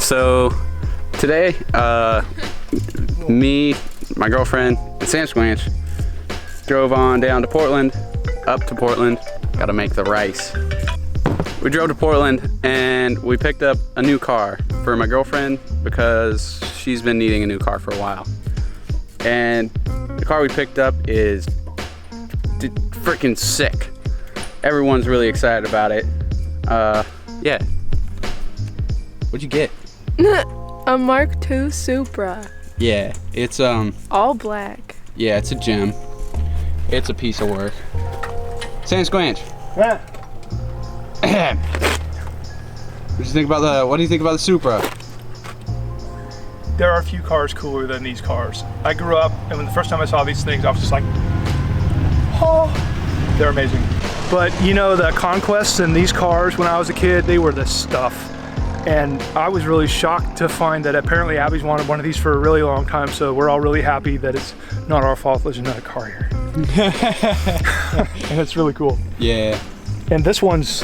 So today, me, my girlfriend, and Sam Squanch drove on down to Portland, up to Portland. Gotta make the rice. We drove to Portland and we picked up a new car for my girlfriend because she's been needing a new car for a while. And the car we picked up is freaking sick. Everyone's really excited about it. Yeah. What'd you get? A Mark II Supra. Yeah, it's all black. Yeah, it's a gem. It's a piece of work. Sam Squanch. Yeah. What do you think about the Supra? There are a few cars cooler than these cars. I grew up, and when the first time I saw these things, I was just like, oh, they're amazing. But you know, the Conquests and these cars, when I was a kid, they were the stuff. And I was really shocked to find that apparently Abbie's wanted one of these for a really long time, so we're all really happy that it's not our fault there's another car here. And it's really cool. Yeah. And this one's,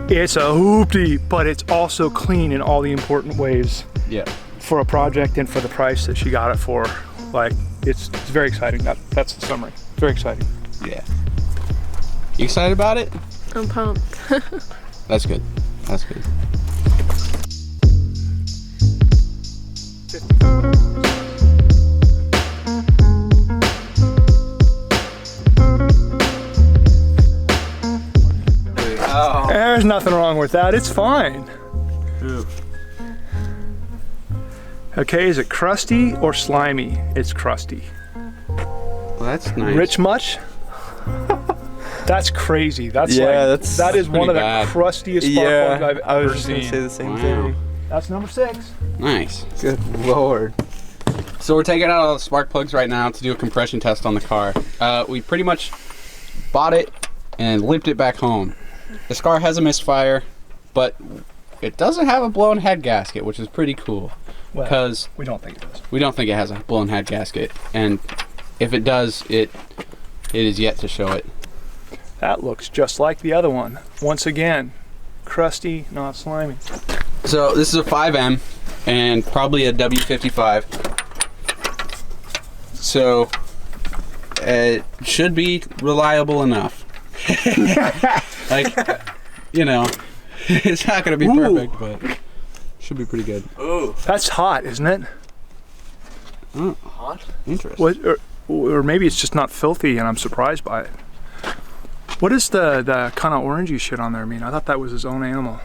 it's a hoopty, but it's also clean in all the important ways. Yeah. For a project and for the price that she got it for. Like, it's very exciting. That's the summary. Very exciting. Yeah. You excited about it? I'm pumped. That's good. That's good. Oh. There's nothing wrong with that. It's fine. Ooh. Okay, is it crusty or slimy? It's crusty. Well, that's nice. Rich much? That's crazy. That's that is one of the crustiest spark plugs I've ever seen. I was just gonna say the same thing. That's number 6. Nice. Good lord. So we're taking out all the spark plugs right now to do a compression test on the car. We pretty much bought it and limped it back home. This car has a misfire, but it doesn't have a blown head gasket, which is pretty cool. Because we don't think it does. We don't think it has a blown head gasket, and if it does, it is yet to show it. That looks just like the other one. Once again, crusty, not slimy. So this is a 5M and probably a W55. So it should be reliable enough. Like, you know, it's not gonna be perfect, but should be pretty good. Ooh, that's hot, isn't it? Oh, hot? Interesting. What, or maybe it's just not filthy and I'm surprised by it. What does the kind of orangey shit on there mean? I thought that was his own animal.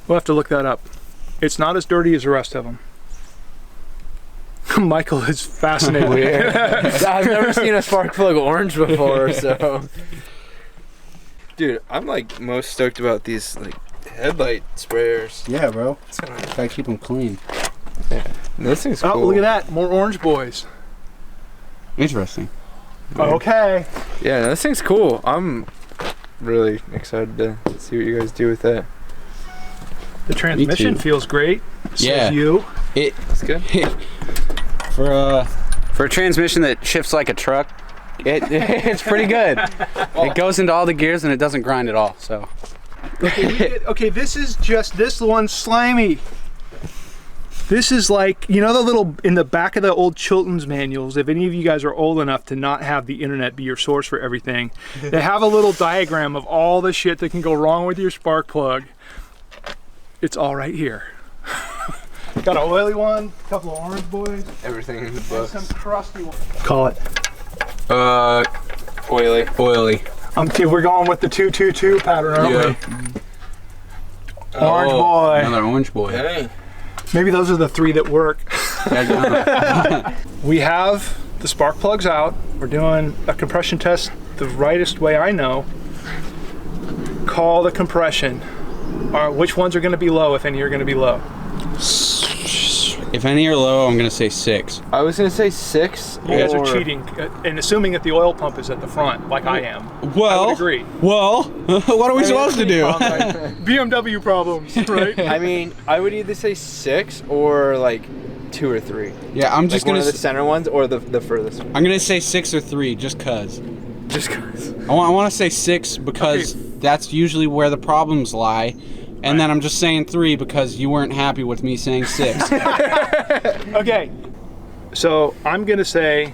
We'll have to look that up. It's not as dirty as the rest of them. Michael is fascinated. I've never seen a spark plug orange before, so. Dude, I'm like most stoked about these like headlight sprayers. Yeah, bro. Gotta keep them clean. Yeah. This thing's cool. Oh, look at that. More orange boys. Interesting. Okay. Yeah, no, this thing's cool. I'm really excited to see what you guys do with that. The transmission feels great. Yeah. Says you. It's good. For a transmission that shifts like a truck, it's pretty good. It goes into all the gears and it doesn't grind at all. So. Okay, this is just this one's slimy. This is like, you know, the little in the back of the old Chilton's manuals, if any of you guys are old enough to not have the internet be your source for everything, they have a little diagram of all the shit that can go wrong with your spark plug. It's all right here. Got an oily one, a couple of orange boys. Everything in the book. Some crusty ones. Call it. Oily. Oily. We're going with the 222 pattern, aren't we? Orange boy. Another orange boy. Hey. Maybe those are the 3 that work. We have the spark plugs out. We're doing a compression test the rightest way I know. Call the compression. Which ones are going to be low, if any are going to be low? If any are low, I'm going to say 6. I was going to say 6. You guys are cheating, and assuming that the oil pump is at the front, like I am. Well, I would agree. Well, what are we supposed to do? BMW problems, right? I mean, I would either say 6 or like 2 or 3. Yeah, I'm just like gonna one of the center ones or the furthest one. I'm gonna say 6 or 3, just cause. Just cause. I want to say 6 because that's usually where the problems lie, And then I'm just saying 3 because you weren't happy with me saying 6. Okay, so I'm gonna say,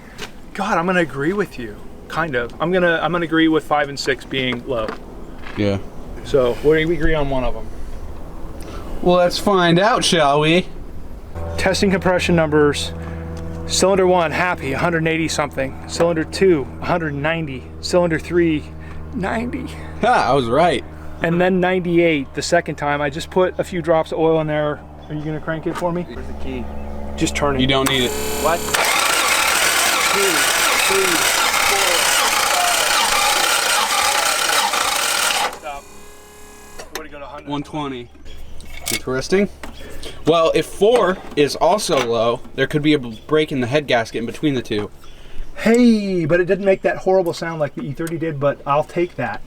God, I'm gonna agree with you, kind of. I'm gonna agree with 5 and 6 being low. Yeah. So we agree on one of them. Well, let's find out, shall we? Testing compression numbers. Cylinder 1, happy, 180 something. Cylinder 2, 190. Cylinder 3, 90. Ha, I was right. And then 98 the second time. I just put a few drops of oil in there. Are you gonna crank it for me? Where's the key? Just turn it. You don't need it. What? 2, 3, 4. Stop. Way to go to 100. 120. Interesting. Well, if 4 is also low, there could be a break in the head gasket in between the two. Hey, but it didn't make that horrible sound like the E30 did, but I'll take that.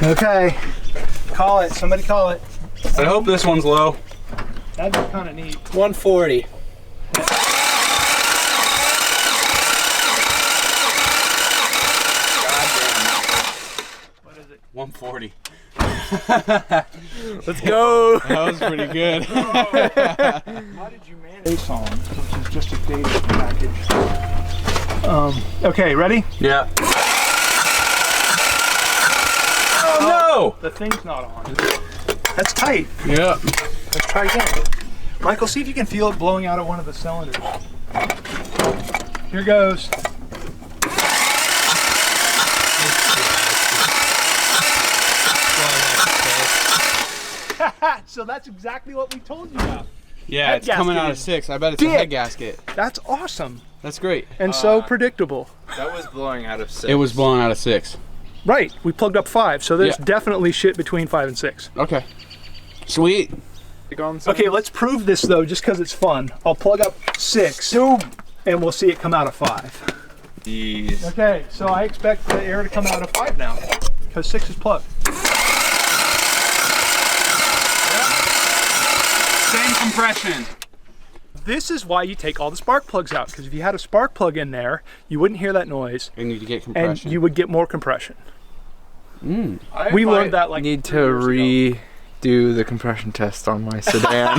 Okay, call it, somebody call it. I hope this one's low. That'd be kind of neat. 140. What is it? 140. Let's go. That was pretty good. How did you manage this song, which is just a data package? Okay, ready? Yeah. Oh, The thing's not on. That's tight. no! Yeah. Let's try again. Michael, see if you can feel it blowing out of one of the cylinders. Here goes. So that's exactly what we told you about. Yeah, Head it's coming out of gasket. 6. I bet it's a Dick. head gasket. That's awesome. That's great. And so predictable. That was blowing out of 6. It was blowing out of 6. Right, we plugged up 5, so there's Yeah. definitely shit between 5 and 6. Okay. Sweet. Okay, let's prove this though, just because it's fun. I'll plug up 6, and we'll see it come out of 5. Jeez. Okay, so I expect the air to come out of 5 now, because 6 is plugged. Same compression. This is why you take all the spark plugs out, because if you had a spark plug in there, you wouldn't hear that noise, And you get and compression. you would get more compression. Mm. We learned that like need 3 to years ago. redo the compression test on my sedan.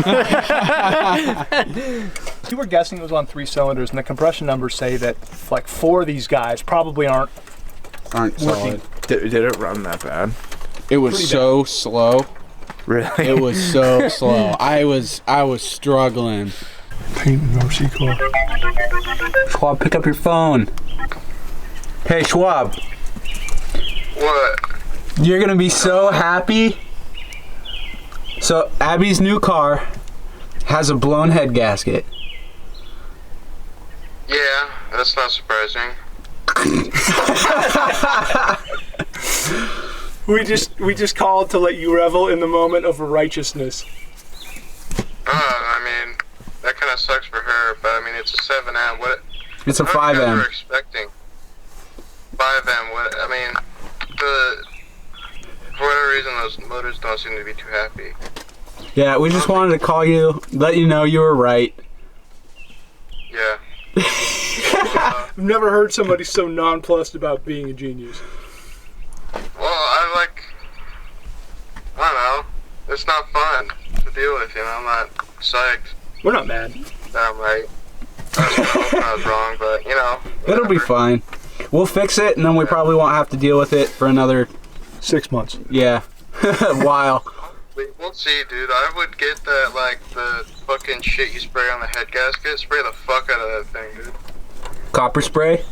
You were guessing it was on 3 cylinders, and the compression numbers say that like 4 of these guys probably aren't. Aren't Working. solid. did it run that bad? It was Pretty so slow. Really? It was so slow. I was struggling. Paint Mercy car. Schwab, pick up your phone. Hey, Schwab. What? You're gonna be so happy. So, Abbie's new car has a blown head gasket. Yeah, that's not surprising. We just called to let you revel in the moment of righteousness. I mean, that kind of sucks for her, but I mean, it's a 7M. What? It's a I don't know what you guys 5M. were expecting. 5M. What? I mean, for whatever reason, those motors don't seem to be too happy. Yeah, we just wanted to call you, let you know you were right. Yeah. I've never heard somebody so nonplussed about being a genius. Well, I don't know. It's not fun to deal with, you know. I'm not psyched We're not mad. that I'm right. I was hoping I was wrong, but you know. It'll be whatever. fine. We'll fix it, and then we probably won't have to deal with it for another, 6 months. yeah, while. We'll see, dude. I would get that, like, the fucking shit you spray on the head gasket. Spray the fuck out of that thing, dude. Copper spray?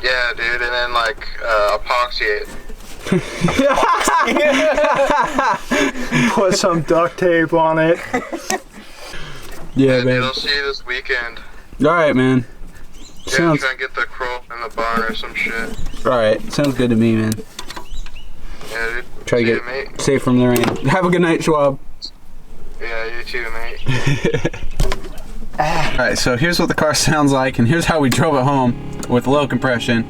Yeah, dude, and then, like, epoxy it. Put some duct tape on it. Yeah, Dude, man. I'll see you this weekend. Alright, man. Yeah, Sounds, try and get the crow in the barn or some shit. alright, sounds good to me, man. Yeah, dude. Try to See get you, mate. safe from the rain. Have a good night, Schwab. Yeah, you too, mate. Alright, so here's what the car sounds like, and here's how we drove it home with low compression.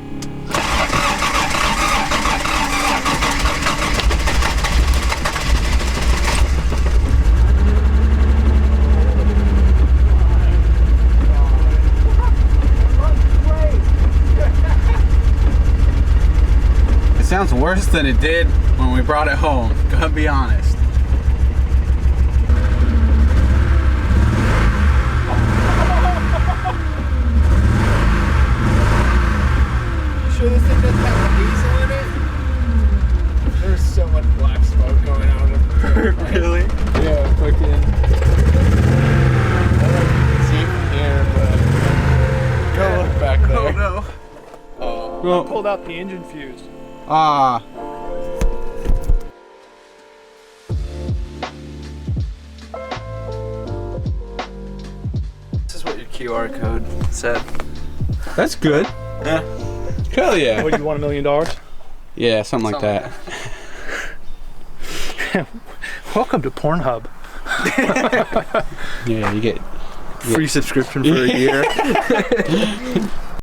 It sounds worse than it did when we brought it home. Gotta be honest. You sure this thing doesn't have diesel in it? There's so much black smoke going out of it. Really? Yeah, fucking. I don't know if you can see it from here, but go look back there. Oh no. Oh. Pulled out the engine fuse. Ah. This is what your QR code said. That's good. Yeah. Hell yeah. What, you want $1 million? Yeah, something like that. Welcome to Pornhub. Yeah, you get Free subscription for a year.